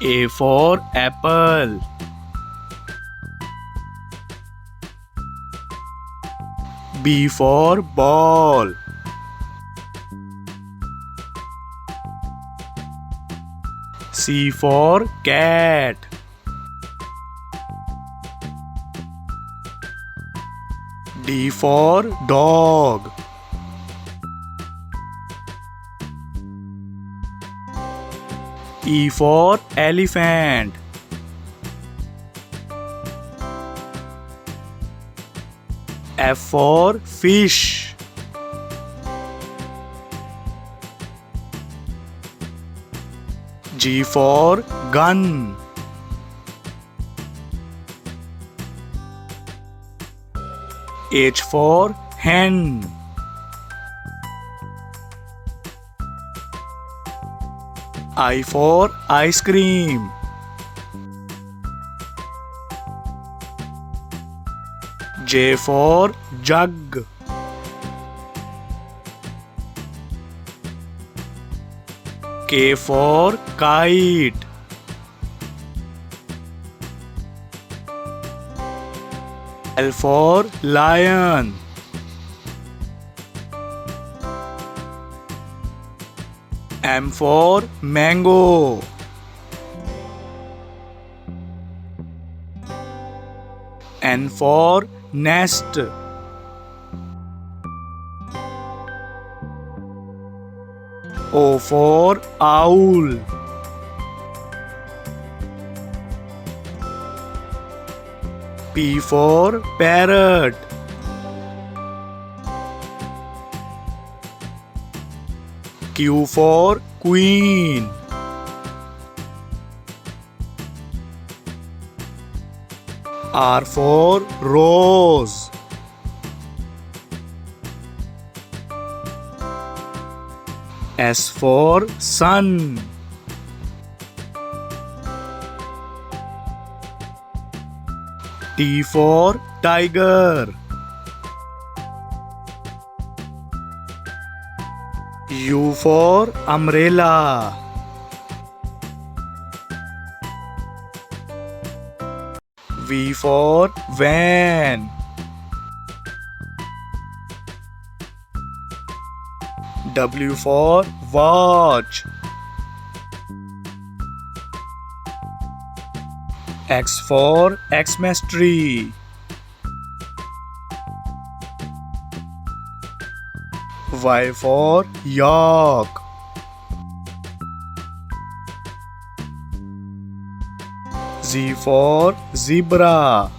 A for apple. B for ball. C for cat. D for dog. E for elephant. F for fish. G for gun. H for hen. I for ice cream. J for jug. K for kite. L for lion. M for mango. N for nest. O for owl. P for parrot. Q for queen. R for rose. S for sun. T for tiger. U for umbrella. V for van. W for watch. X for Xmas tree. Y for York. Z for zebra.